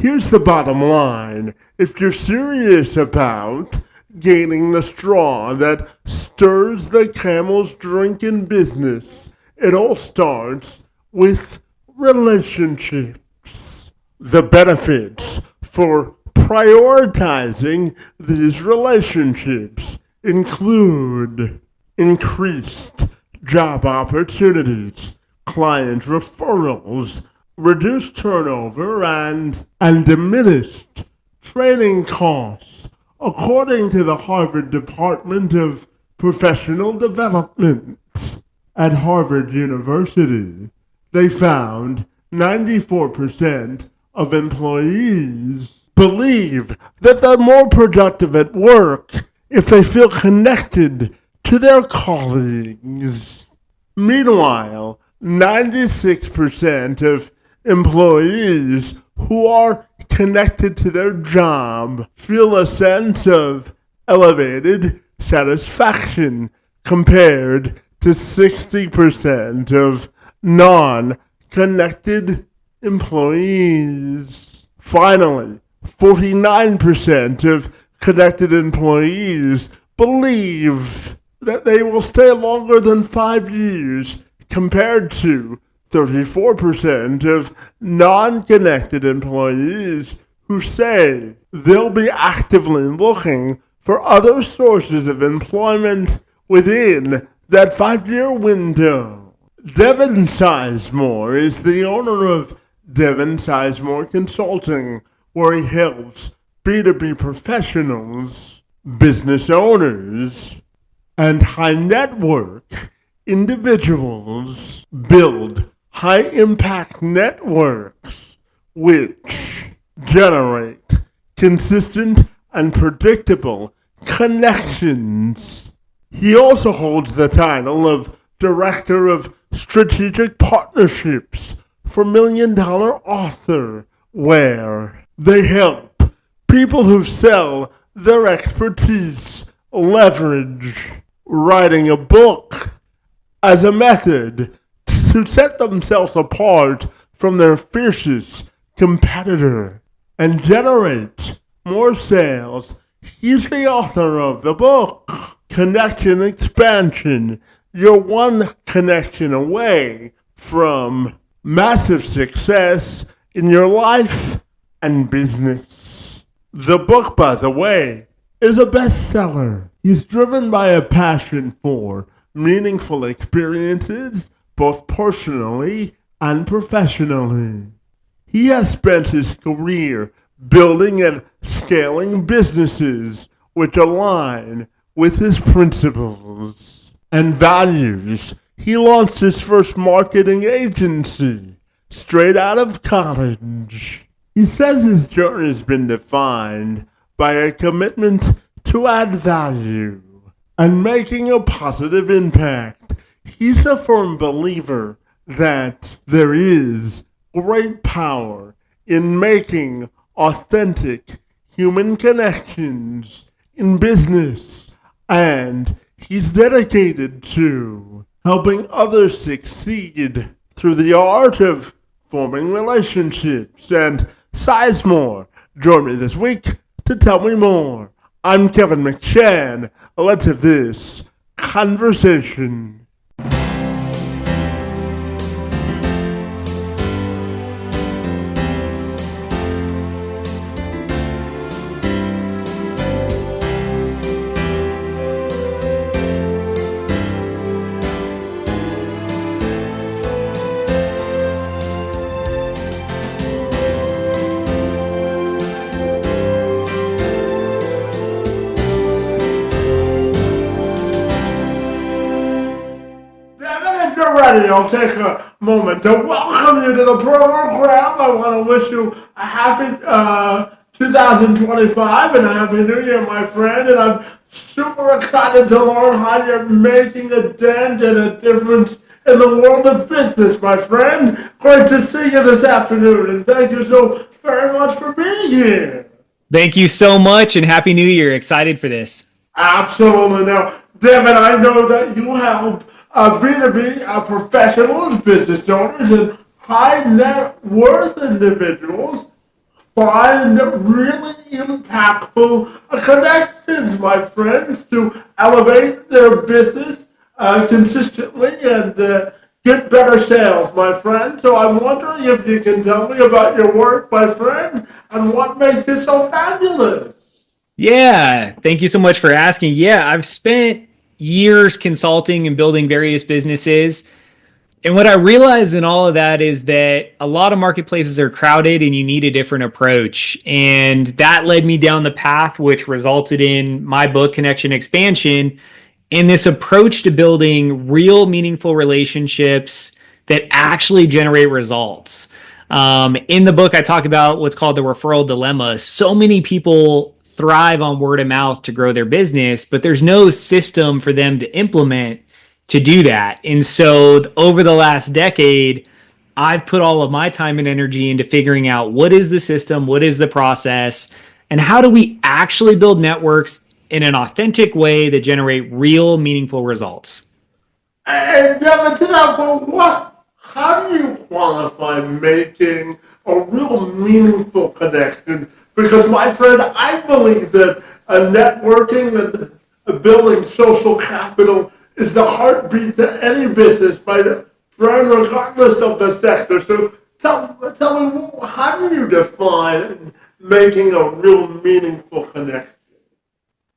Here's the bottom line. If you're serious about gaining the straw that stirs the camel's drink in business, it all starts with relationships. The benefits for prioritizing these relationships include increased job opportunities, client referrals, reduced turnover, and diminished training costs. According to the Harvard Department of Professional Development at Harvard University, they found 94% of employees believe that they're more productive at work if they feel connected to their colleagues. Meanwhile, 96% of employees who are connected to their job feel a sense of elevated satisfaction compared to 60% of non-connected employees. Finally, 49% of connected employees believe that they will stay longer than 5 years compared to 34% of non-connected employees who say they'll be actively looking for other sources of employment within that 5-year window. Devin Sizemore is the owner of Devin Sizemore Consulting, where he helps B2B professionals, business owners, and high net worth individuals build high-impact networks which generate consistent and predictable connections. He also holds the title of Director of Strategic Partnerships for Million Dollar Author, where they help people who sell their expertise leverage writing a book as a method to set themselves apart from their fiercest competitor and generate more sales. He's the author of the book, Connection Expansion. You're one connection away from massive success in your life and business. The book, by the way, is a bestseller. He's driven by a passion for meaningful experiences, both personally and professionally. He has spent his career building and scaling businesses which align with his principles and values. He launched his first marketing agency straight out of college. He says his journey has been defined by a commitment to add value and making a positive impact. He's a firm believer that there is great power in making authentic human connections in business, and he's dedicated to helping others succeed through the art of forming relationships. And Sizemore joined me this week to tell me more. I'm Kevin McShann. Let's have this conversation. I'll take a moment to welcome you to the program. I want to wish you a happy 2025 and a happy new year, my friend. And I'm super excited to learn how you're making a dent and a difference in the world of business, my friend. Great to see you this afternoon, and thank you so very much for being here. Thank you so much, and Happy New Year. Excited for this. Absolutely. Now, Devin, I know that you help B2B professionals, business owners, and high net worth individuals find really impactful connections, my friends, to elevate their business consistently and get better sales, my friend. So I'm wondering if you can tell me about your work, my friend, and what makes it so fabulous. Yeah, thank you so much for asking. Yeah, I've spent years consulting and building various businesses. And what I realized in all of that is that a lot of marketplaces are crowded and you need a different approach. And that led me down the path, which resulted in my book, Connection Expansion, and this approach to building real, meaningful relationships that actually generate results. In the book, I talk about what's called the referral dilemma. So many people thrive on word of mouth to grow their business, but there's no system for them to implement to do that. And so over the last decade, I've put all of my time and energy into figuring out what is the system, what is the process, and how do we actually build networks in an authentic way that generate real, meaningful results. And Devin, to that point, how do you qualify making a real meaningful connection? Because, my friend, I believe that networking and building social capital is the heartbeat to any business, my friend, regardless of the sector. So tell me, how do you define making a real meaningful connection?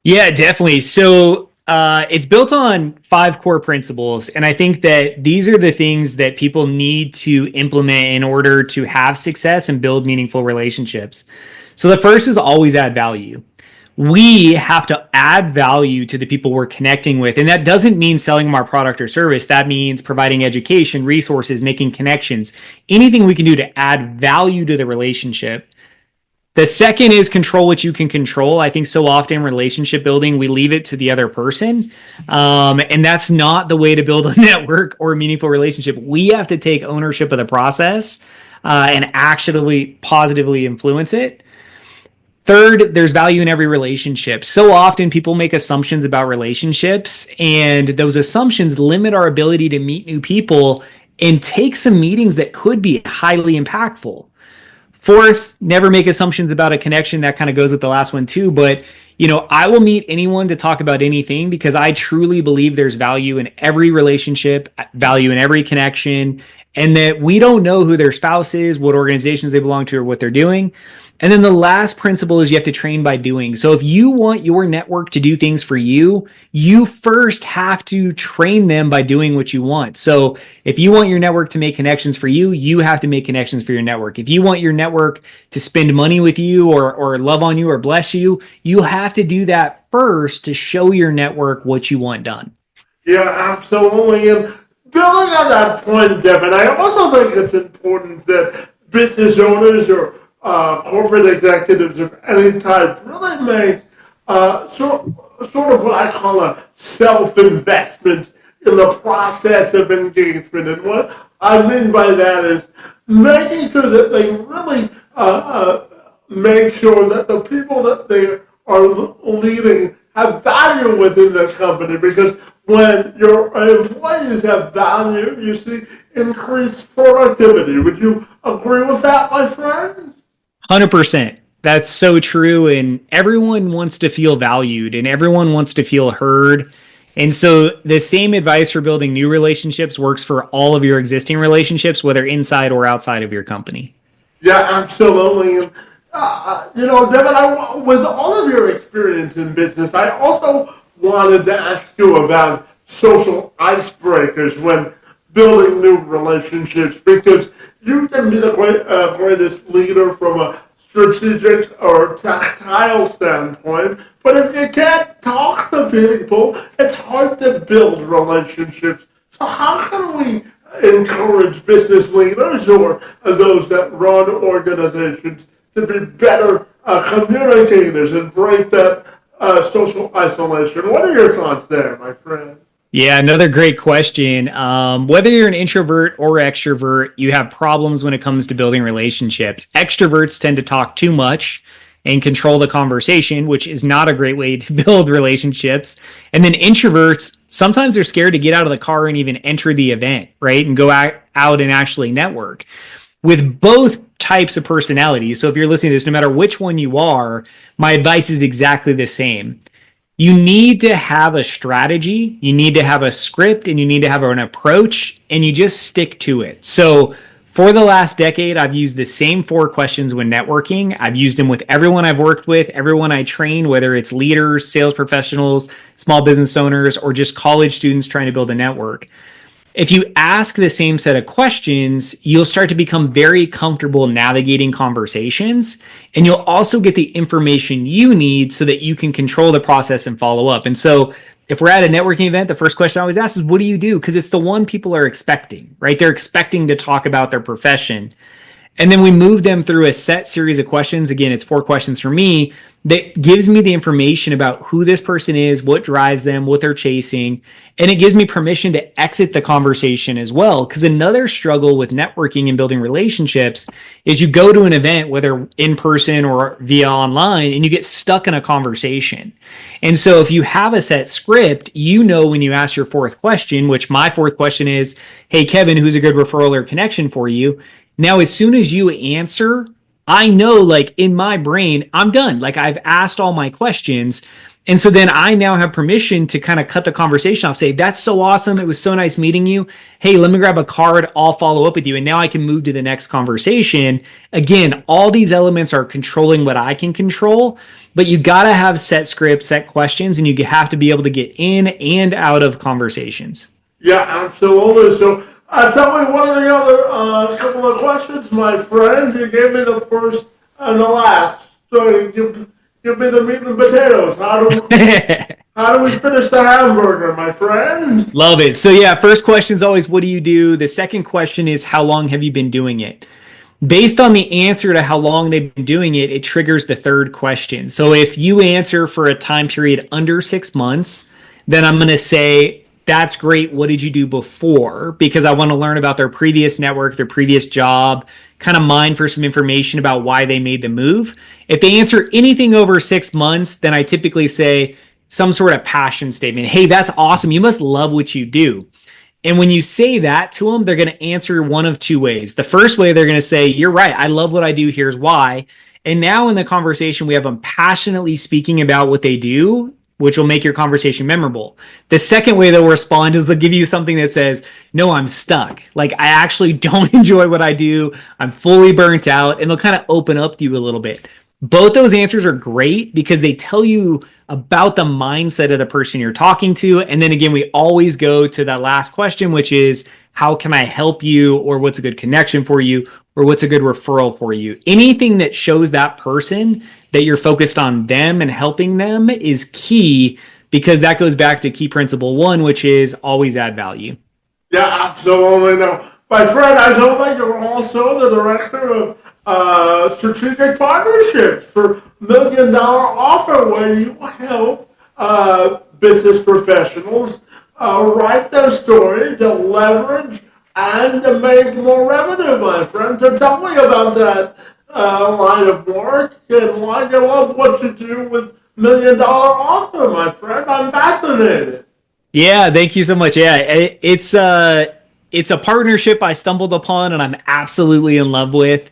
Yeah, definitely. So it's built on five core principles. And I think that these are the things that people need to implement in order to have success and build meaningful relationships. So the first is always add value. We have to add value to the people we're connecting with. And that doesn't mean selling them our product or service. That means providing education, resources, making connections, anything we can do to add value to the relationship. The second is control what you can control. I think so often relationship building, we leave it to the other person. And that's not the way to build a network or a meaningful relationship. We have to take ownership of the process and actually positively influence it. Third, there's value in every relationship. So often people make assumptions about relationships, and those assumptions limit our ability to meet new people and take some meetings that could be highly impactful. Fourth, never make assumptions about a connection. That kind of goes with the last one too. But, I will meet anyone to talk about anything because I truly believe there's value in every relationship, value in every connection, and that we don't know who their spouse is, what organizations they belong to, or what they're doing. And then the last principle is you have to train by doing. So if you want your network to do things for you, you first have to train them by doing what you want. So if you want your network to make connections for you, you have to make connections for your network. If you want your network to spend money with you or love on you or bless you, you have to do that first to show your network what you want done. Yeah, absolutely. And building on that point, Devin, I also think it's important that business owners or corporate executives of any type really make sort of what I call a self-investment in the process of engagement. And what I mean by that is making sure that they really make sure that the people that they are leading have value within the company, because when your employees have value, you see increased productivity. Would you agree with that, my friend? 100%. That's so true. And everyone wants to feel valued and everyone wants to feel heard. And so the same advice for building new relationships works for all of your existing relationships, whether inside or outside of your company. Yeah, absolutely. And, Devin, with all of your experience in business, I also wanted to ask you about social icebreakers when building new relationships, because you can be the greatest leader from a strategic or tactile standpoint, but if you can't talk to people, it's hard to build relationships. So how can we encourage business leaders or those that run organizations to be better communicators and break that social isolation? What are your thoughts there, my friend? Yeah, another great question. Whether you're an introvert or extrovert, you have problems when it comes to building relationships. Extroverts tend to talk too much and control the conversation, which is not a great way to build relationships. And then introverts, sometimes they're scared to get out of the car and even enter the event, right? And go out and actually network. With both types of personalities. So if you're listening to this, no matter which one you are, my advice is exactly the same. You need to have a strategy, you need to have a script, and you need to have an approach, and you just stick to it. So for the last decade, I've used the same 4 questions when networking. I've used them with everyone I've worked with, everyone I train, whether it's leaders, sales professionals, small business owners, or just college students trying to build a network. If you ask the same set of questions, you'll start to become very comfortable navigating conversations, and you'll also get the information you need so that you can control the process and follow up. And so if we're at a networking event, the first question I always ask is, what do you do? Because it's the one people are expecting, right? They're expecting to talk about their profession. And then we move them through a set series of questions. Again, it's 4 questions for me that gives me the information about who this person is, what drives them, what they're chasing. And it gives me permission to exit the conversation as well. Because another struggle with networking and building relationships is you go to an event, whether in person or via online, and you get stuck in a conversation. And so if you have a set script, you know when you ask your 4th question, which my 4th question is, hey, Kevin, who's a good referral or connection for you? Now, as soon as you answer, I know, like, in my brain, I'm done. Like, I've asked all my questions. And so then I now have permission to kind of cut the conversation off, say, that's so awesome. It was so nice meeting you. Hey, let me grab a card. I'll follow up with you. And now I can move to the next conversation. Again, all these elements are controlling what I can control, but you got to have set scripts, set questions, and you have to be able to get in and out of conversations. Yeah, absolutely. So tell me, what are the other couple of questions, my friend? You gave me the first and the last. So give me the meat and potatoes. How do we finish the hamburger, my friend? Love it. So yeah, first question is always, what do you do? The second question is, how long have you been doing it? Based on the answer to how long they've been doing it, it triggers the third question. So if you answer for a time period under 6 months, then I'm going to say, that's great. What did you do before? Because I want to learn about their previous network, their previous job, kind of mine for some information about why they made the move. If they answer anything over 6 months, then I typically say some sort of passion statement. Hey, that's awesome. You must love what you do. And when you say that to them, they're going to answer one of 2 ways. The first way, they're going to say, you're right. I love what I do. Here's why. And now in the conversation, we have them passionately speaking about what they do, which will make your conversation memorable. The second way they'll respond is they'll give you something that says, no, I'm stuck. Like, I actually don't enjoy what I do. I'm fully burnt out. And they'll kind of open up to you a little bit. Both those answers are great because they tell you about the mindset of the person you're talking to. And then again, we always go to that last question, which is, how can I help you? Or what's a good connection for you? Or what's a good referral for you? Anything that shows that person that you're focused on them and helping them is key, because that goes back to key principle 1, which is always add value. Yeah, absolutely. Now, my friend, I know that you're also the director of strategic partnerships for $1 Million Offer, where you help business professionals write their story to leverage and to make more revenue, my friend. So tell me about that line of work and why you love what you do with $1 Million Offer, my friend. I'm fascinated. Yeah, thank you so much. Yeah, it's a partnership I stumbled upon and I'm absolutely in love with.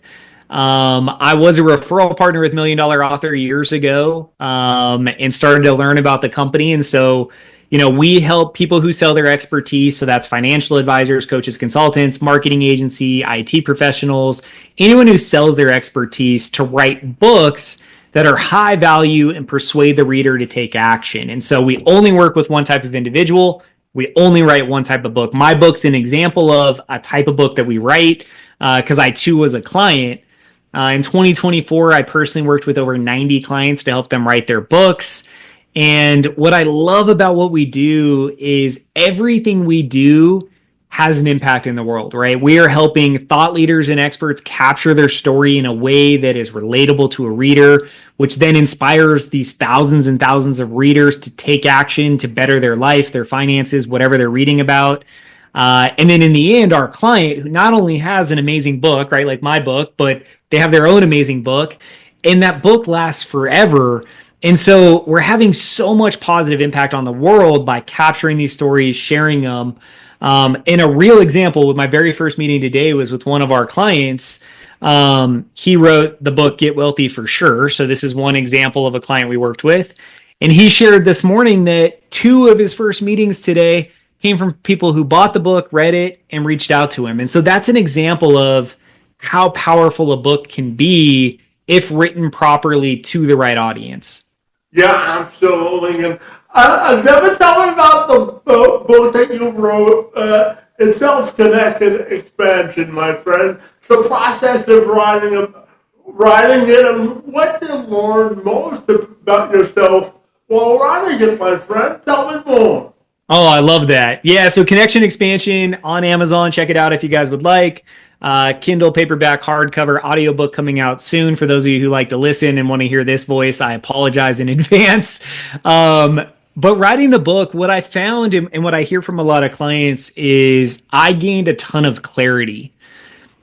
I was a referral partner with $1 Million Author years ago, and started to learn about the company. And so, we help people who sell their expertise. So that's financial advisors, coaches, consultants, marketing agency, IT professionals, anyone who sells their expertise, to write books that are high value and persuade the reader to take action. And so we only work with one type of individual. We only write one type of book. My book's an example of a type of book that we write, because I too was a client. In 2024, I personally worked with over 90 clients to help them write their books. And what I love about what we do is everything we do has an impact in the world, right? We are helping thought leaders and experts capture their story in a way that is relatable to a reader, which then inspires these thousands and thousands of readers to take action to better their lives, their finances, whatever they're reading about. And then in the end, our client, who not only has an amazing book, right, like my book, but they have their own amazing book, and that book lasts forever. And so we're having so much positive impact on the world by capturing these stories, sharing them. And a real example with my very first meeting today was with one of our clients. He wrote the book Get Wealthy for Sure. So this is one example of a client we worked with. And he shared this morning that 2 of his first meetings today came from people who bought the book, read it, and reached out to him. And so that's an example of how powerful a book can be if written properly to the right audience. Yeah, absolutely. And Devin, tell me about the book that you wrote. It's self-connected expansion, my friend. The process of writing it, and what you learn most about yourself while writing it, my friend. Tell me more. Oh, I love that. Yeah, so Connection Expansion on Amazon. Check it out if you guys would like. Kindle, paperback, hardcover, audiobook coming out soon. For those of you who like to listen and want to hear this voice, I apologize in advance. But writing the book, what I found and what I hear from a lot of clients is I gained a ton of clarity.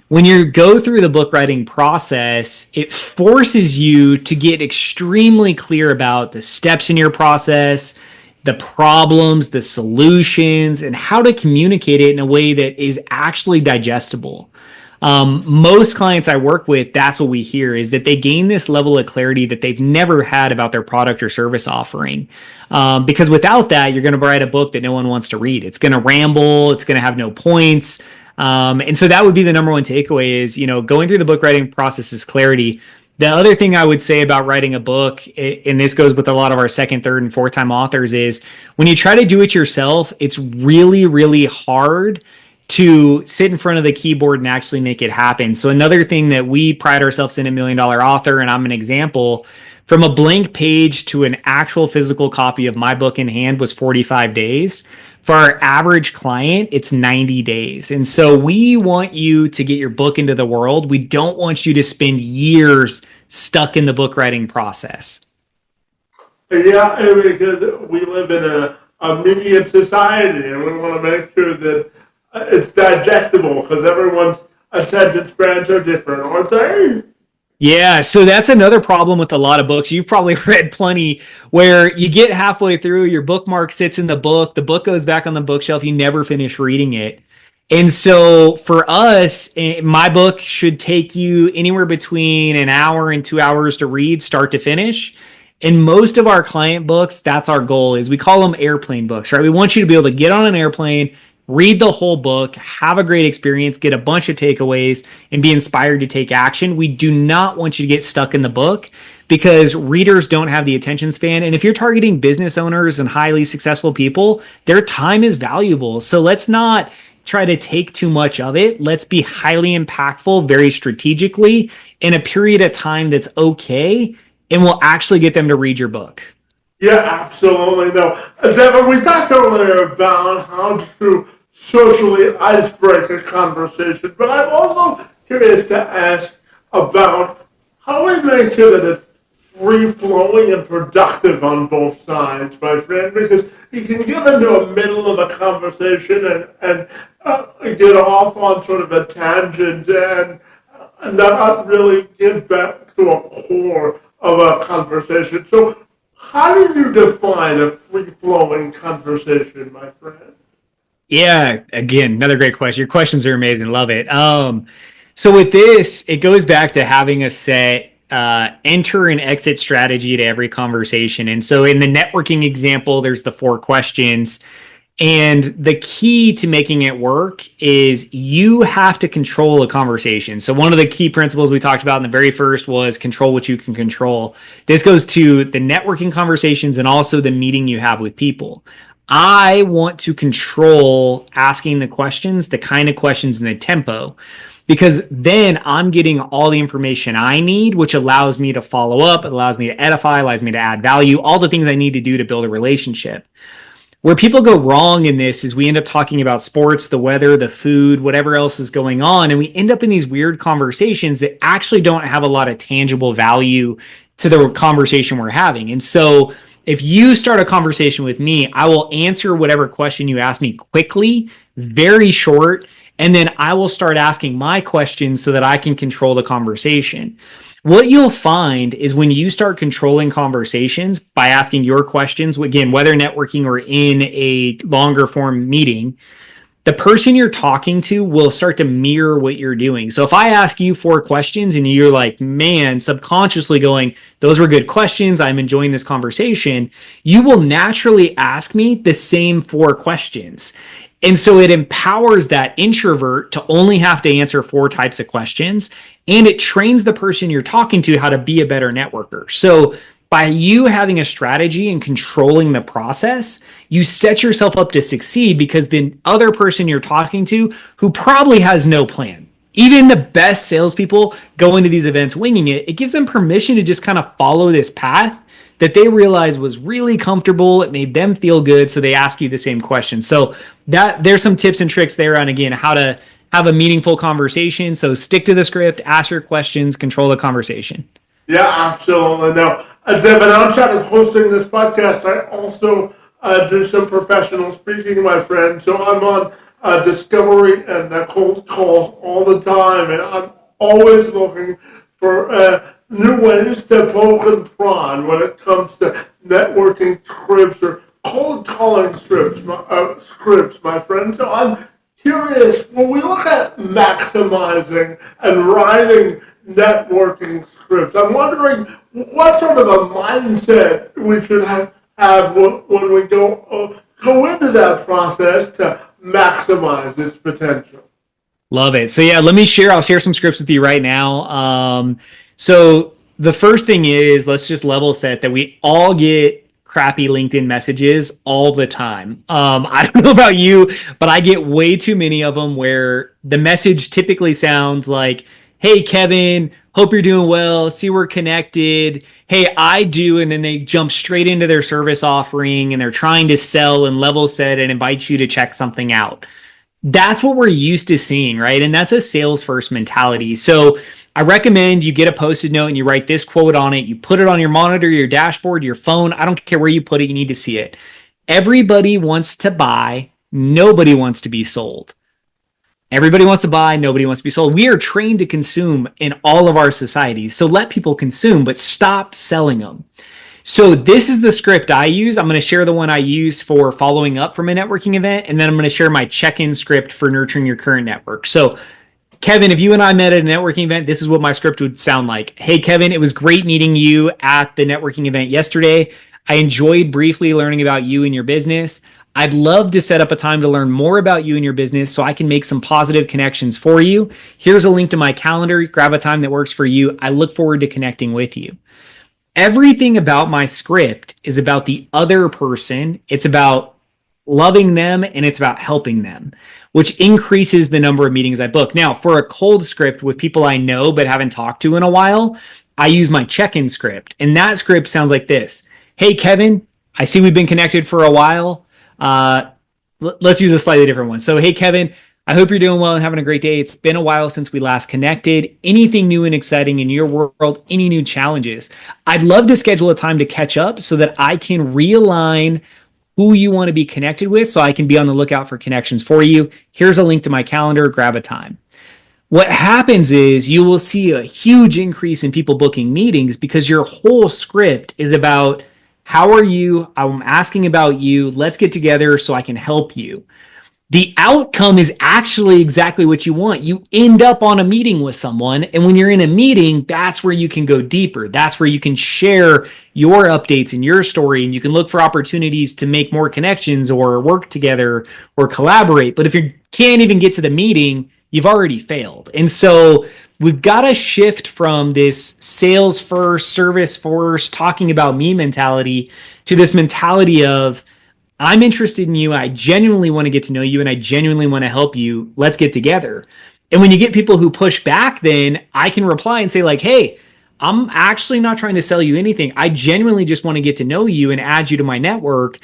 When you go through the book writing process, it forces you to get extremely clear about the steps in your process, the problems, the solutions, and how to communicate it in a way that is actually digestible. Most clients I work with, that's what we hear, is that they gain this level of clarity that they've never had about their product or service offering. Because without that, you're going to write a book that no one wants to read. It's going to ramble. It's going to have no points. And so that would be the number one takeaway is, going through the book writing process is clarity. The other thing I would say about writing a book, and this goes with a lot of our second, third, and fourth time authors, is when you try to do it yourself, it's really, really hard to sit in front of the keyboard and actually make it happen. So another thing that we pride ourselves in, $1 Million Author, and I'm an example, from a blank page to an actual physical copy of my book in hand was 45 days. For our average client, it's 90 days. And so we want you to get your book into the world. We don't want you to spend years stuck in the book writing process. Yeah, because we live in a media society, and we want to make sure that it's digestible because everyone's attention spans are different, aren't they? Yeah, so that's another problem with a lot of books. You've probably read plenty where you get halfway through, your bookmark sits in the book goes back on the bookshelf, you never finish reading it. And so for us, my book should take you anywhere between an hour and 2 hours to read, start to finish. In most of our client books, that's our goal, is we call them airplane books, right? We want you to be able to get on an airplane, read the whole book, have a great experience, get a bunch of takeaways, and be inspired to take action. We do not want you to get stuck in the book because readers don't have the attention span. And if you're targeting business owners and highly successful people, their time is valuable. So let's not try to take too much of it. Let's be highly impactful, very strategically in a period of time that's okay, and we'll actually get them to read your book. Yeah, absolutely. No, Devin, we talked earlier about how to socially icebreak a conversation, but I'm also curious to ask about how we make sure that it's free-flowing and productive on both sides, my friend, because you can get into the middle of a conversation and get off on sort of a tangent and not really get back to a core of a conversation. So how do you define a free-flowing conversation, my friend? Yeah, again, another great question. Your questions are amazing. Love it. So with this, it goes back to having a set enter and exit strategy to every conversation. And so in the networking example, there's the 4 questions. And the key to making it work is you have to control a conversation. So one of the key principles we talked about in the very first was control what you can control. This goes to the networking conversations and also the meeting you have with people. I want to control asking the questions, the kind of questions and the tempo, because then I'm getting all the information I need, which allows me to follow up, it allows me to edify, allows me to add value, all the things I need to do to build a relationship. Where people go wrong in this is we end up talking about sports, the weather, the food, whatever else is going on. And we end up in these weird conversations that actually don't have a lot of tangible value to the conversation we're having. And so if you start a conversation with me, I will answer whatever question you ask me quickly, very short, and then I will start asking my questions so that I can control the conversation. What you'll find is when you start controlling conversations by asking your questions, again, whether networking or in a longer form meeting, the person you're talking to will start to mirror what you're doing. So if I ask you 4 questions and you're like, man, subconsciously going, those were good questions, I'm enjoying this conversation, you will naturally ask me the same 4 questions. And so it empowers that introvert to only have to answer 4 types of questions. And it trains the person you're talking to how to be a better networker. So by you having a strategy and controlling the process, you set yourself up to succeed, because the other person you're talking to who probably has no plan, even the best salespeople go into these events winging it, it gives them permission to just kind of follow this path that they realized was really comfortable. It made them feel good. So they ask you the same question. So that there's some tips and tricks there on, again, how to have a meaningful conversation. So stick to the script, ask your questions, control the conversation. Yeah, absolutely. Now, Devin, outside of hosting this podcast, I also do some professional speaking, my friend. So I'm on Discovery and cold calls all the time, and I'm always looking for new ways to poke and prod when it comes to networking scripts or cold calling scripts, my friend. So I'm curious, when we look at maximizing and writing networking scripts, I'm wondering what sort of a mindset we should have when we go into that process to maximize its potential. Love it. So yeah, I'll share some scripts with you right now. So the first thing is, let's just level set that we all get crappy LinkedIn messages all the time. I don't know about you, but I get way too many of them where the message typically sounds like, hey, Kevin, hope you're doing well. See, we're connected. Hey, I do. And then they jump straight into their service offering and they're trying to sell and level set and invite you to check something out. That's what we're used to seeing, right? And that's a sales first mentality. So I recommend you get a Post-it note and you write this quote on it. You put it on your monitor, your dashboard, your phone. I don't care where you put it. You need to see it. Everybody wants to buy. Nobody wants to be sold. Everybody wants to buy. Nobody wants to be sold. We are trained to consume in all of our societies. So let people consume, but stop selling them. So this is the script I use. I'm going to share the one I use for following up from a networking event. And then I'm going to share my check-in script for nurturing your current network. So Kevin, if you and I met at a networking event, this is what my script would sound like. Hey, Kevin, it was great meeting you at the networking event yesterday. I enjoyed briefly learning about you and your business. I'd love to set up a time to learn more about you and your business so I can make some positive connections for you. Here's a link to my calendar. Grab a time that works for you. I look forward to connecting with you. Everything about my script is about the other person. It's about loving them and it's about helping them, which increases the number of meetings I book. Now, for a cold script with people I know but haven't talked to in a while, I use my check-in script. And that script sounds like this. Hey, Kevin, I see we've been connected for a while. Let's use a slightly different one. So, hey, Kevin, I hope you're doing well and having a great day. It's been a while since we last connected. Anything new and exciting in your world? Any new challenges? I'd love to schedule a time to catch up so that I can realign who you want to be connected with so I can be on the lookout for connections for you. Here's a link to my calendar. Grab a time. What happens is you will see a huge increase in people booking meetings because your whole script is about how are you? I'm asking about you. Let's get together so I can help you. The outcome is actually exactly what you want. You end up on a meeting with someone. And when you're in a meeting, that's where you can go deeper. That's where you can share your updates and your story. And you can look for opportunities to make more connections or work together or collaborate. But if you can't even get to the meeting, you've already failed. And so we've got to shift from this sales first, service first, talking about me mentality to this mentality of, I'm interested in you. I genuinely want to get to know you and I genuinely want to help you. Let's get together. And when you get people who push back, then I can reply and say like, hey, I'm actually not trying to sell you anything. I genuinely just want to get to know you and add you to my network.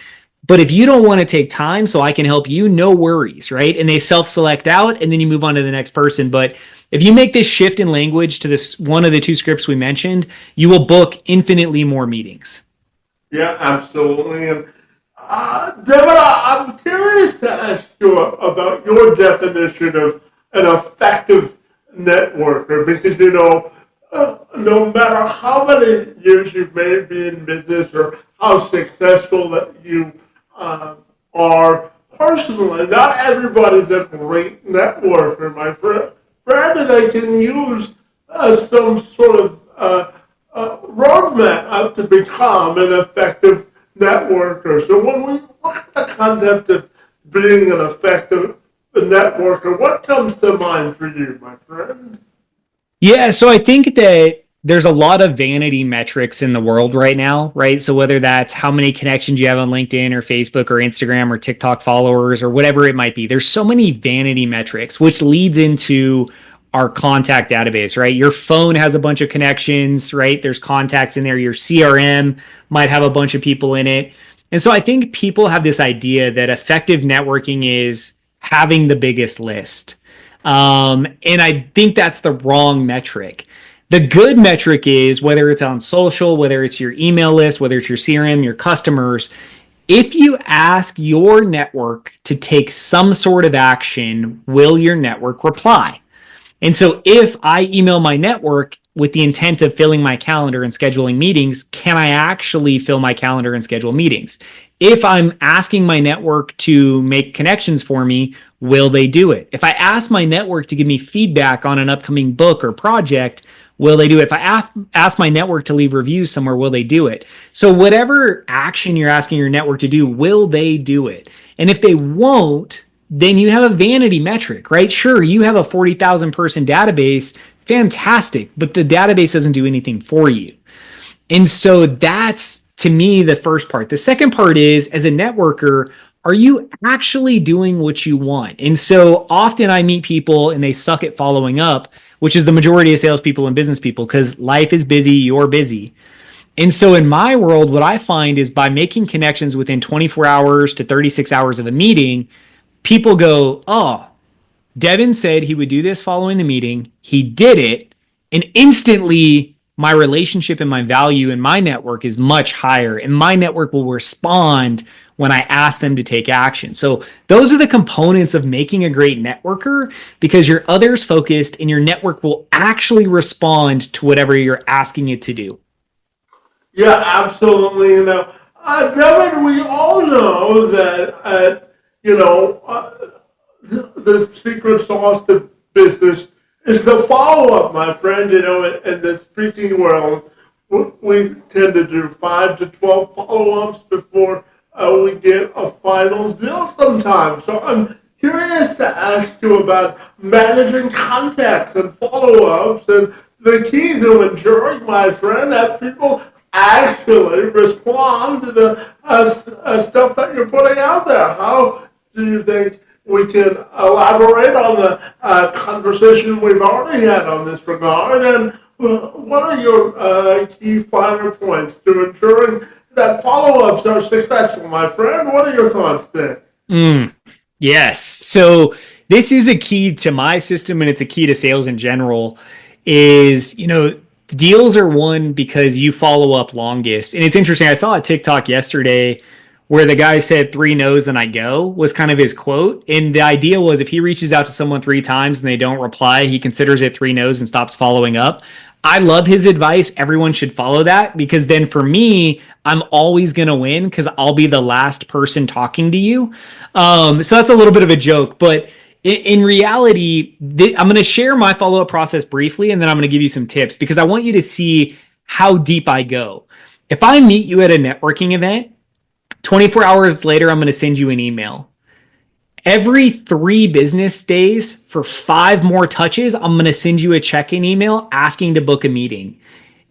But if you don't want to take time so I can help you, no worries, right? And they self-select out and then you move on to the next person. But if you make this shift in language to this one of the 2 scripts we mentioned, you will book infinitely more meetings. Yeah, absolutely. And Devin, I'm curious to ask you about your definition of an effective networker because, no matter how many years you've made be in business or how successful that you are, personally, not everybody's a great networker, my friend, and they can use some sort of roadmap to become an effective networker. So when we look at the concept of being an effective networker, what comes to mind for you, my friend? Yeah, so I think that there's a lot of vanity metrics in the world right now, right? So whether that's how many connections you have on LinkedIn or Facebook or Instagram or TikTok followers or whatever it might be, there's so many vanity metrics, which leads into our contact database, right? Your phone has a bunch of connections, right? There's contacts in there. Your CRM might have a bunch of people in it. And so I think people have this idea that effective networking is having the biggest list. And I think that's the wrong metric. The good metric is whether it's on social, whether it's your email list, whether it's your CRM, your customers, if you ask your network to take some sort of action, will your network reply? And so if I email my network with the intent of filling my calendar and scheduling meetings, can I actually fill my calendar and schedule meetings? If I'm asking my network to make connections for me, will they do it? If I ask my network to give me feedback on an upcoming book or project, will they do it? If I ask my network to leave reviews somewhere, will they do it? So whatever action you're asking your network to do, will they do it? And if they won't, then you have a vanity metric, right? Sure, you have a 40,000 person database, fantastic, but the database doesn't do anything for you. And so that's, to me, the first part. The second part is, as a networker, are you actually doing what you want? And so often I meet people and they suck at following up, which is the majority of salespeople and business people, because life is busy, you're busy. And so in my world, what I find is by making connections within 24 hours to 36 hours of a meeting, people go, oh, Devin said he would do this following the meeting. He did it. And instantly, my relationship and my value in my network is much higher. And my network will respond when I ask them to take action. So those are the components of making a great networker, because you're others focused and your network will actually respond to whatever you're asking it to do. Yeah, absolutely. Devin, we all know that, the secret sauce to business is the follow-up, my friend. In the speaking world, we tend to do 5 to 12 follow-ups before we get a final deal sometimes. So I'm curious to ask you about managing contacts and follow-ups, and the key to ensuring, my friend, that people actually respond to the stuff that you're putting out there. How do you think we can elaborate on the conversation we've already had on this regard? And what are your key finer points to ensuring that follow-ups are successful, my friend? What are your thoughts there? Yes. So this is a key to my system, and it's a key to sales in general, is, deals are won because you follow up longest. And it's interesting. I saw a TikTok yesterday where the guy said 3 no's and I go was kind of his quote. And the idea was if he reaches out to someone 3 times and they don't reply, he considers it 3 no's and stops following up. I love his advice. Everyone should follow that, because then for me, I'm always going to win because I'll be the last person talking to you. So that's a little bit of a joke, but in reality, I'm going to share my follow-up process briefly, and then I'm going to give you some tips because I want you to see how deep I go. If I meet you at a networking event, 24 hours later, I'm going to send you an email. Every 3 business days for 5 more touches, I'm going to send you a check-in email asking to book a meeting.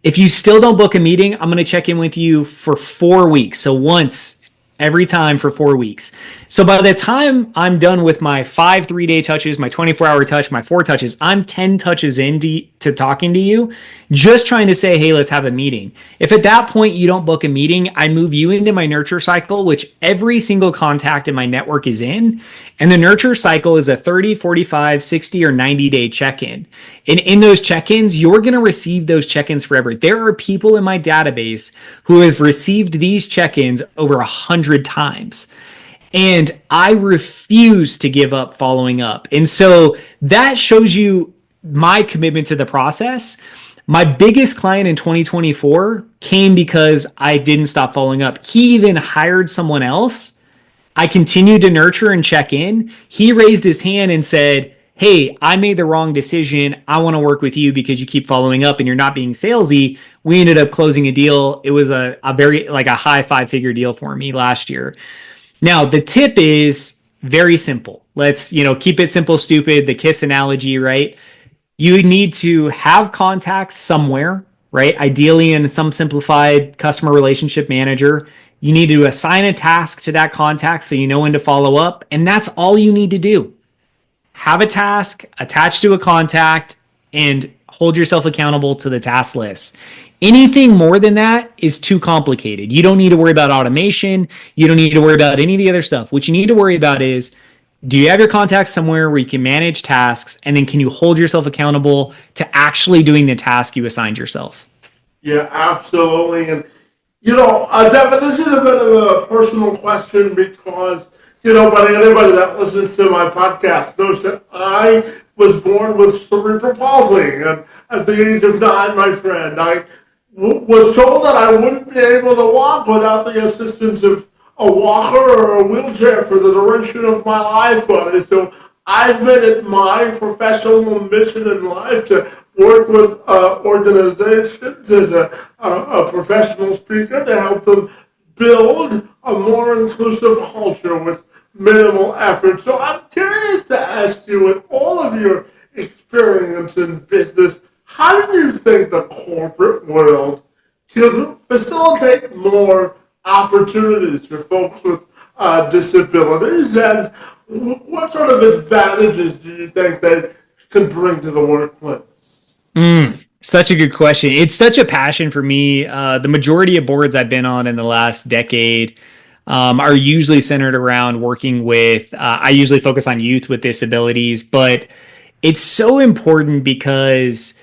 If you still don't book a meeting, I'm going to check in with you for 4 weeks. So once every time for 4 weeks. So by the time I'm done with my 5 3-day touches, my 24-hour touch, my 4 touches, I'm 10 touches into talking to you, just trying to say, hey, let's have a meeting. If at that point you don't book a meeting, I move you into my nurture cycle, which every single contact in my network is in. And the nurture cycle is a 30, 45, 60, or 90-day check-in. And in those check-ins, you're going to receive those check-ins forever. There are people in my database who have received these check-ins over 100 times. And I refuse to give up following up. And so that shows you my commitment to the process. My biggest client in 2024 came because I didn't stop following up. He even hired someone else I continued to nurture and check in. He raised his hand and said, hey, I made the wrong decision. I want to work with you because you keep following up and you're not being salesy. We ended up closing a deal. It was a very like a high 5-figure deal for me last year. Now, the tip is very simple. Let's, keep it simple, stupid, the KISS analogy, right? You need to have contacts somewhere, right? Ideally in some simplified customer relationship manager. You need to assign a task to that contact so you know when to follow up. And that's all you need to do. Have a task attached to a contact and hold yourself accountable to the task list. Anything more than that is too complicated. You don't need to worry about automation. You don't need to worry about any of the other stuff. What you need to worry about is, do you have your contacts somewhere where you can manage tasks? And then can you hold yourself accountable to actually doing the task you assigned yourself? Yeah, absolutely. And, Devin, this is a bit of a personal question because, but anybody that listens to my podcast knows that I was born with cerebral palsy. And at the age of 9, my friend, I was told that I wouldn't be able to walk without the assistance of a walker or a wheelchair for the duration of my life, buddy. So I've made it my professional mission in life to work with organizations as a professional speaker to help them build a more inclusive culture with minimal effort. So I'm curious to ask you, with all of your experience in business, how do you think the corporate world can facilitate more opportunities for folks with disabilities, and what sort of advantages do you think they can bring to the workplace? Such a good question. It's such a passion for me. The majority of boards I've been on in the last decade are usually centered around working with, I usually focus on youth with disabilities, but it's so important because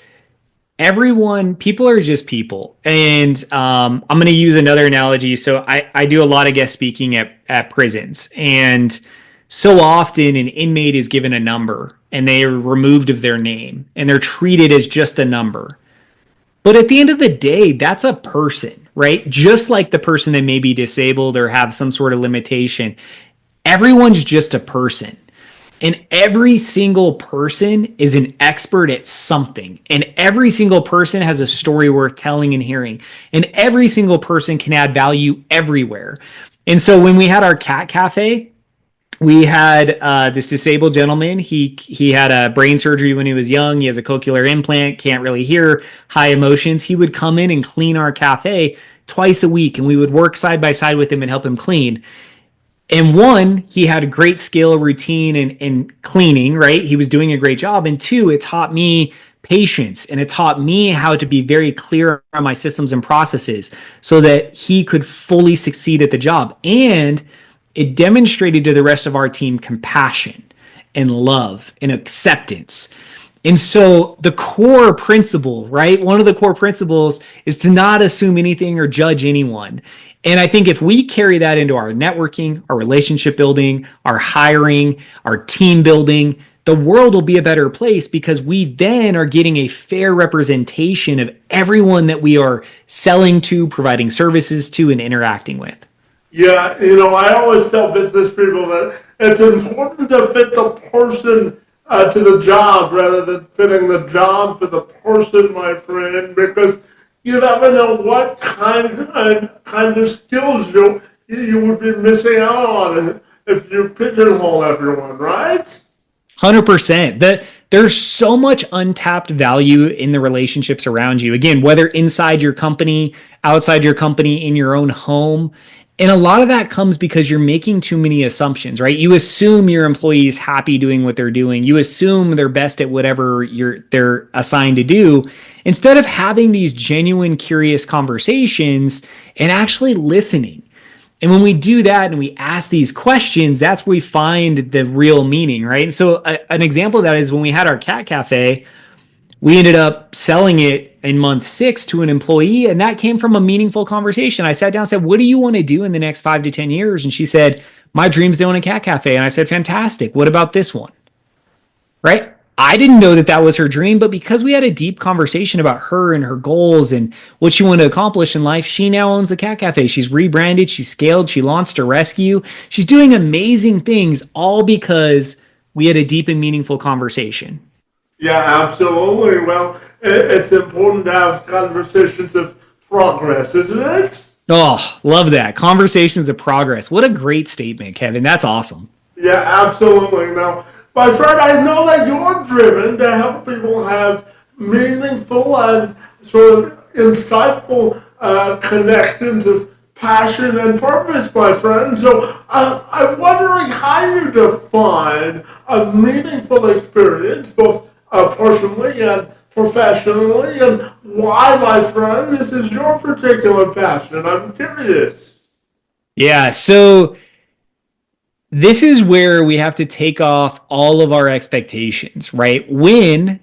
people are just people. And I'm going to use another analogy. So I do a lot of guest speaking at prisons. And so often an inmate is given a number and they are removed of their name and they're treated as just a number. But at the end of the day, that's a person, right? Just like the person that may be disabled or have some sort of limitation, everyone's just a person. And every single person is an expert at something. And every single person has a story worth telling and hearing. And every single person can add value everywhere. And so when we had our cat cafe, we had this disabled gentleman. He had a brain surgery when he was young. He has a cochlear implant, can't really hear, high emotions. He would come in and clean our cafe twice a week, and we would work side by side with him and help him clean. And one, he had a great skill, routine, and cleaning, right? He was doing a great job. And two, it taught me patience, and it taught me how to be very clear on my systems and processes so that he could fully succeed at the job. And it demonstrated to the rest of our team compassion and love and acceptance. And so the core principle, right? One of the core principles is to not assume anything or judge anyone. And I think if we carry that into our networking, our relationship building, our hiring, our team building, the world will be a better place because we then are getting a fair representation of everyone that we are selling to, providing services to, and interacting with. Yeah, I always tell business people that it's important to fit the person to the job rather than fitting the job for the person, my friend, because you never know what kind of skills you would be missing out on if you pigeonhole everyone, right? 100%. There's so much untapped value in the relationships around you. Again, whether inside your company, outside your company, in your own home. And a lot of that comes because you're making too many assumptions, right? You assume your employee is happy doing what they're doing. You assume they're best at whatever they're assigned to do, instead of having these genuine, curious conversations and actually listening. And when we do that and we ask these questions, that's where we find the real meaning, right? And so an example of that is when we had our cat cafe, we ended up selling it in month 6 to an employee, and that came from a meaningful conversation. I sat down and said, what do you want to do in the next 5 to 10 years? And she said, my dream's to own a cat cafe. And I said, fantastic. What about this one? Right? I didn't know that that was her dream, but because we had a deep conversation about her and her goals and what she wanted to accomplish in life, she now owns the Cat Cafe. She's rebranded, she's scaled, she launched a rescue. She's doing amazing things, all because we had a deep and meaningful conversation. Yeah, absolutely. Well, it's important to have conversations of progress, isn't it? Oh, love that. Conversations of progress. What a great statement, Kevin. That's awesome. Yeah, absolutely. Now, my friend, I know that you're driven to help people have meaningful and sort of insightful connections of passion and purpose, my friend. So I'm wondering how you define a meaningful experience, both personally and professionally, and why, my friend, this is your particular passion. I'm curious. Yeah. So this is where we have to take off all of our expectations, right? When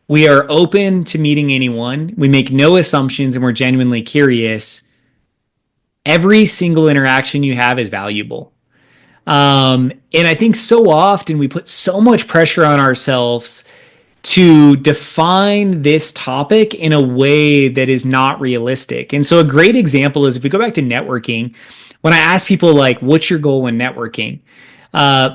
we are open to meeting anyone, we make no assumptions, and we're genuinely curious, every single interaction you have is valuable. And I think so often we put so much pressure on ourselves to define this topic in a way that is not realistic. And so a great example is if we go back to networking, when I ask people like, what's your goal in networking?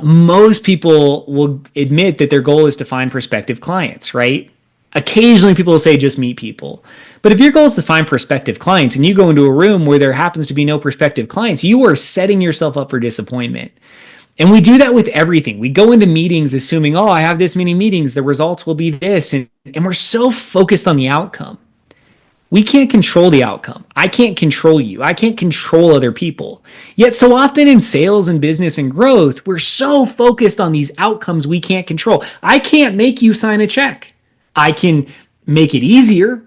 Most people will admit that their goal is to find prospective clients, right? Occasionally people will say just meet people. But if your goal is to find prospective clients and you go into a room where there happens to be no prospective clients, you are setting yourself up for disappointment. And we do that with everything. We go into meetings assuming, oh, I have this many meetings, the results will be this. And we're so focused on the outcome. We can't control the outcome. I can't control you. I can't control other people. Yet, so often in sales and business and growth, we're so focused on these outcomes we can't control. I can't make you sign a check. I can make it easier,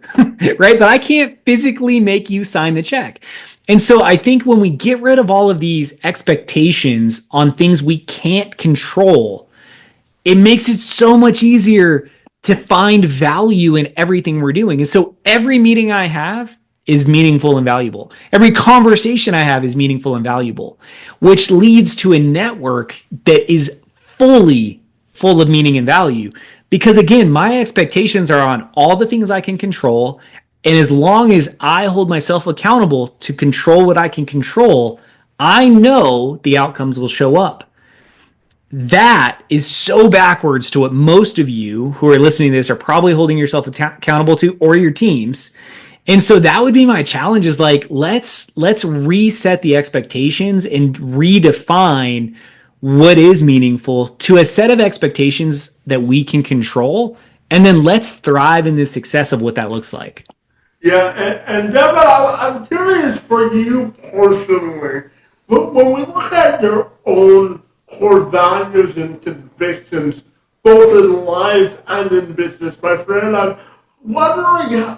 right? But I can't physically make you sign the check. And so I think when we get rid of all of these expectations on things we can't control, it makes it so much easier to find value in everything we're doing. And so every meeting I have is meaningful and valuable. Every conversation I have is meaningful and valuable, which leads to a network that is fully full of meaning and value. Because again, my expectations are on all the things I can control. And as long as I hold myself accountable to control what I can control, I know the outcomes will show up. That is so backwards to what most of you who are listening to this are probably holding yourself accountable to, or your teams. And so that would be my challenge, is like, let's reset the expectations and redefine what is meaningful to a set of expectations that we can control. And then let's thrive in the success of what that looks like. Yeah, and Devin, I'm curious for you personally, but when we look at your own core values and convictions, both in life and in business, my friend, I'm wondering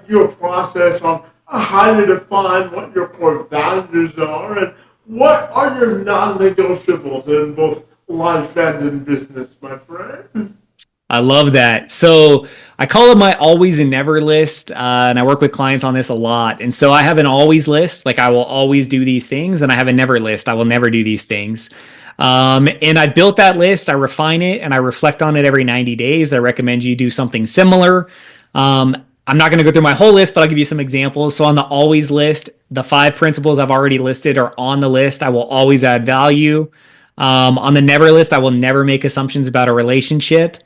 your process on how you define what your core values are and what are your non-negotiables in both life and in business, my friend. I love that. So I call it my always and never list. And I work with clients on this a lot. And so I have an always list, like I will always do these things. And I have a never list. I will never do these things. And I built that list, I refine it, and I reflect on it every 90 days. I recommend you do something similar. I'm not going to go through my whole list, but I'll give you some examples. So on the always list, the 5 principles I've already listed are on the list. I will always add value. On the never list, I will never make assumptions about a relationship.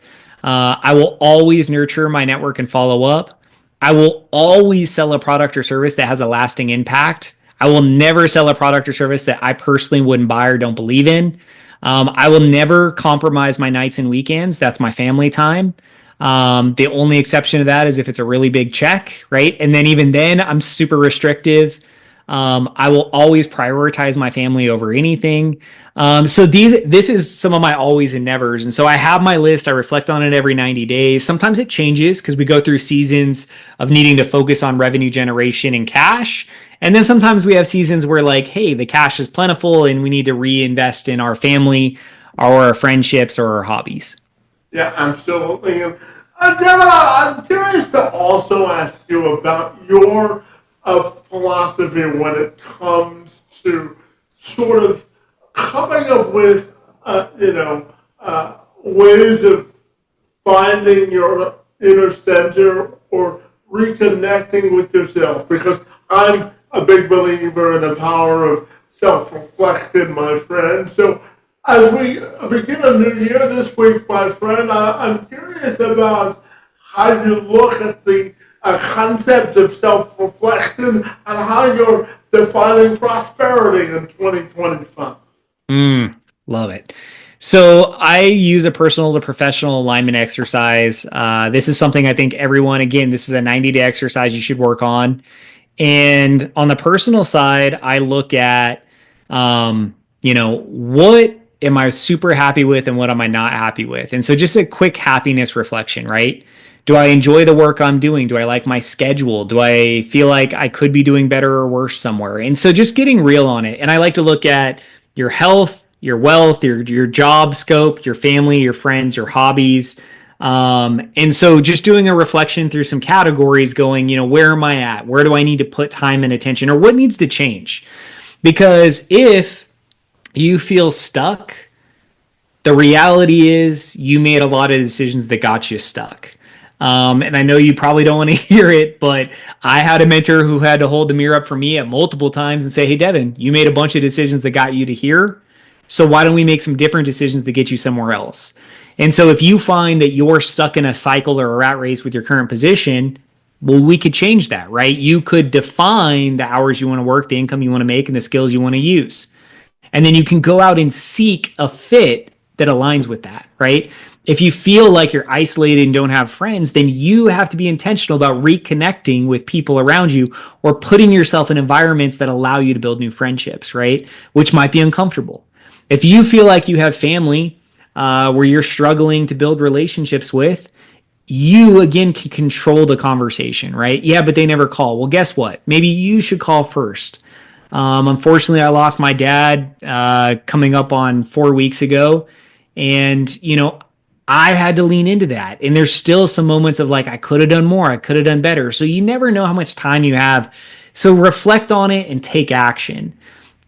I will always nurture my network and follow up. I will always sell a product or service that has a lasting impact. I will never sell a product or service that I personally wouldn't buy or don't believe in. I will never compromise my nights and weekends. That's my family time. The only exception to that is if it's a really big check, right? And then even then, I'm super restrictive. I will always prioritize my family over anything. So this is some of my always and nevers. And so I have my list. I reflect on it every 90 days. Sometimes it changes because we go through seasons of needing to focus on revenue generation and cash. And then sometimes we have seasons where like, hey, the cash is plentiful and we need to reinvest in our family or our friendships or our hobbies. Yeah, absolutely. And Devin, I'm curious to also ask you about your philosophy when it comes to sort of coming up with, ways of finding your inner center or reconnecting with yourself, because I'm a big believer in the power of self-reflection, my friend. So as we begin a new year this week, my friend, I'm curious about how you look at the concept of self-reflection and how you're defining prosperity in 2025. Love it. So I use a personal to professional alignment exercise. This is something I think everyone, again, this is a 90-day exercise you should work on. And on the personal side, I look at, what am I super happy with and what am I not happy with? And so just a quick happiness reflection, right? Do I enjoy the work I'm doing? Do I like my schedule? Do I feel like I could be doing better or worse somewhere? And so just getting real on it. And I like to look at your health, your wealth, your job scope, your family, your friends, your hobbies. And so just doing a reflection through some categories going, where am I at? Where do I need to put time and attention, or what needs to change? Because if you feel stuck, the reality is you made a lot of decisions that got you stuck. And I know you probably don't want to hear it, but I had a mentor who had to hold the mirror up for me at multiple times and say, hey, Devin, you made a bunch of decisions that got you to here. So why don't we make some different decisions to get you somewhere else? And so if you find that you're stuck in a cycle or a rat race with your current position, well, we could change that, right? You could define the hours you want to work, the income you want to make, and the skills you want to use. And then you can go out and seek a fit that aligns with that, right? If you feel like you're isolated and don't have friends, then you have to be intentional about reconnecting with people around you or putting yourself in environments that allow you to build new friendships, right? Which might be uncomfortable. If you feel like you have family where you're struggling to build relationships with, you again can control the conversation, right? Yeah, but they never call. Well, guess what? Maybe you should call first. Unfortunately, I lost my dad coming up on 4 weeks ago. And, I had to lean into that. And there's still some moments of like, I could have done more. I could have done better. So you never know how much time you have. So reflect on it and take action.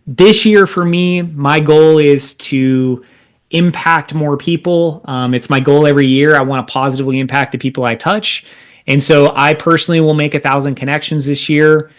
This year for me, my goal is to impact more people. It's my goal every year. I want to positively impact the people I touch. And so I personally will make 1,000 connections this year,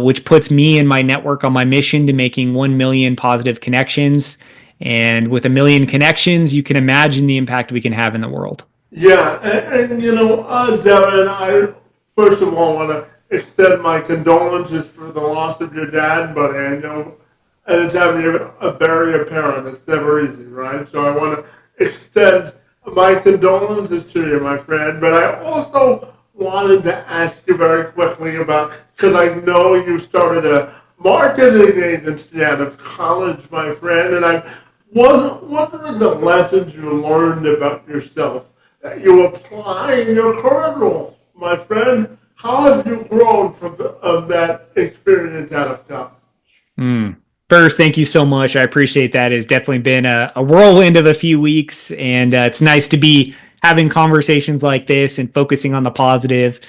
which puts me and my network on my mission to making 1 million positive connections. And with 1 million connections, you can imagine the impact we can have in the world. Yeah, and Devin, I first of all want to extend my condolences for the loss of your dad, but anytime you bury a parent, it's never easy, right? So I want to extend my condolences to you, my friend, but I also wanted to ask you very quickly about, because I know you started a marketing agency out of college, my friend, and what are the lessons you learned about yourself that you apply in your current roles, my friend? How have you grown from that experience out of college? First, thank you so much. I appreciate that. It's definitely been a whirlwind of a few weeks, and it's nice to be having conversations like this and focusing on the positive.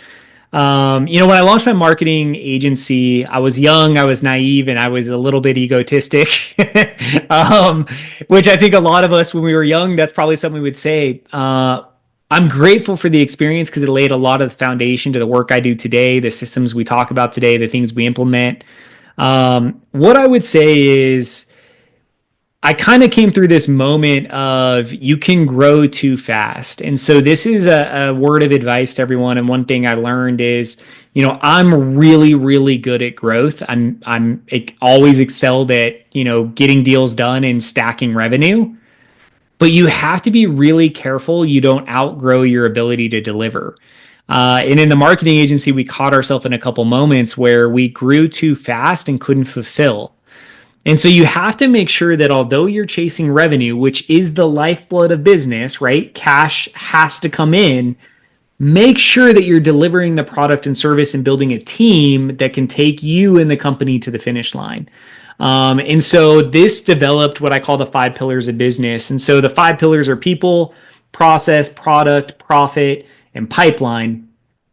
When I launched my marketing agency, I was young, I was naive, and I was a little bit egotistic, which I think a lot of us when we were young, that's probably something we would say. I'm grateful for the experience because it laid a lot of the foundation to the work I do today, the systems we talk about today, the things we implement. What I would say is I kind of came through this moment of you can grow too fast. And so this is a word of advice to everyone. And one thing I learned is, I'm really, really good at growth. I'm always excelled at, getting deals done and stacking revenue. But you have to be really careful you don't outgrow your ability to deliver. And in the marketing agency, we caught ourselves in a couple moments where we grew too fast and couldn't fulfill. And so you have to make sure that although you're chasing revenue, which is the lifeblood of business, right? Cash has to come in. Make sure that you're delivering the product and service and building a team that can take you and the company to the finish line. And so this developed what I call the 5 pillars of business. And so the 5 pillars are people, process, product, profit, and pipeline.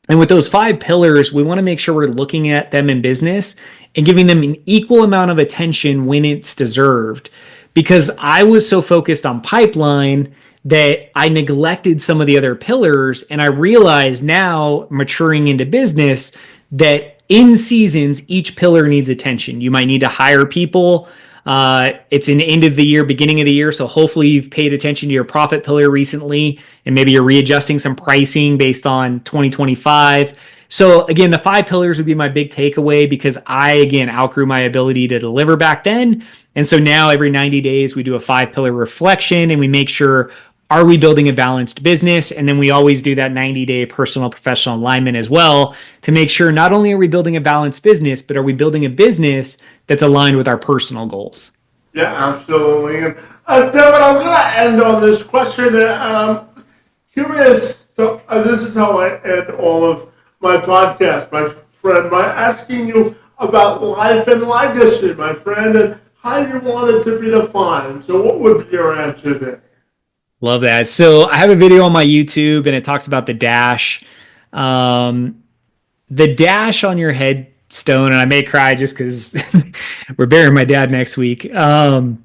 And with those 5 pillars, we want to make sure we're looking at them in business and giving them an equal amount of attention when it's deserved. Because I was so focused on pipeline that I neglected some of the other pillars. And I realize now, maturing into business, that in seasons, each pillar needs attention. You might need to hire people. It's an end of the year, beginning of the year. So hopefully you've paid attention to your profit pillar recently, and maybe you're readjusting some pricing based on 2025. So again, the 5 pillars would be my big takeaway, because I, again, outgrew my ability to deliver back then. And so now every 90 days, we do a 5-pillar reflection, and we make sure, are we building a balanced business? And then we always do that 90-day personal professional alignment as well, to make sure not only are we building a balanced business, but are we building a business that's aligned with our personal goals? Yeah, absolutely. And Devin, I'm going to end on this question, and I'm curious. This is how I end all of my podcast, my friend, by asking you about life and legacy, my friend, and how you want it to be defined. So what would be your answer there? Love that. So I have a video on my YouTube, and it talks about the dash. The dash on your headstone, and I may cry just because we're burying my dad next week. I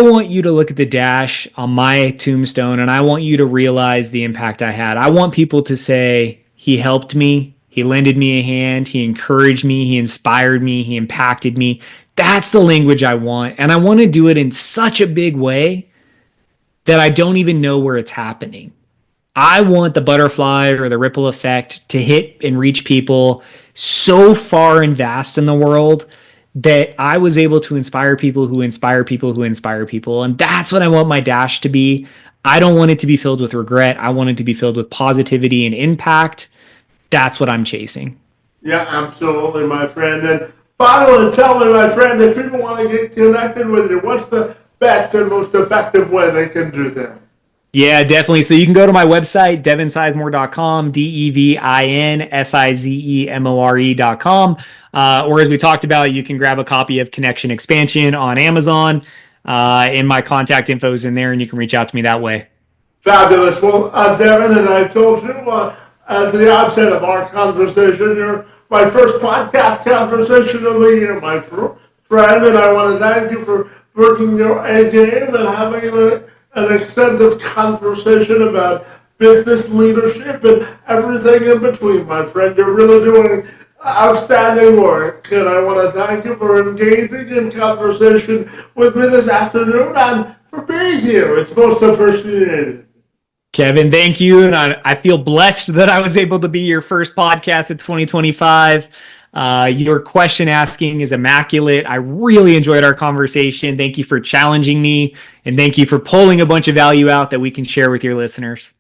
want you to look at the dash on my tombstone, and I want you to realize the impact I had. I want people to say, he helped me, he lended me a hand, he encouraged me, he inspired me, he impacted me. That's the language I want. And I want to do it in such a big way that I don't even know where it's happening. I want the butterfly or the ripple effect to hit and reach people so far and vast in the world that I was able to inspire people who inspire people who inspire people. And that's what I want my dash to be. I don't want it to be filled with regret. I want it to be filled with positivity and impact. That's what I'm chasing. Yeah, absolutely, my friend. And finally, tell me, my friend, if people want to get connected with you, what's the best and most effective way they can do that? Yeah, definitely. So you can go to my website, devinsizemore.com, DEVINSIZEMORE.com. Or as we talked about, you can grab a copy of Connection Expansion on Amazon. And my contact info is in there, and you can reach out to me that way. Fabulous. Well, Devin, and I told you at the outset of our conversation, you're my first podcast conversation of the year, my friend, and I want to thank you for working your A game and having an extensive conversation about business leadership and everything in between, my friend. You're really doing outstanding work, and I want to thank you for engaging in conversation with me this afternoon and for being here. It's most appreciated. Kevin, thank you. And I feel blessed that I was able to be your first podcast in 2025. Your question asking is immaculate. I really enjoyed our conversation. Thank you for challenging me, and thank you for pulling a bunch of value out that we can share with your listeners.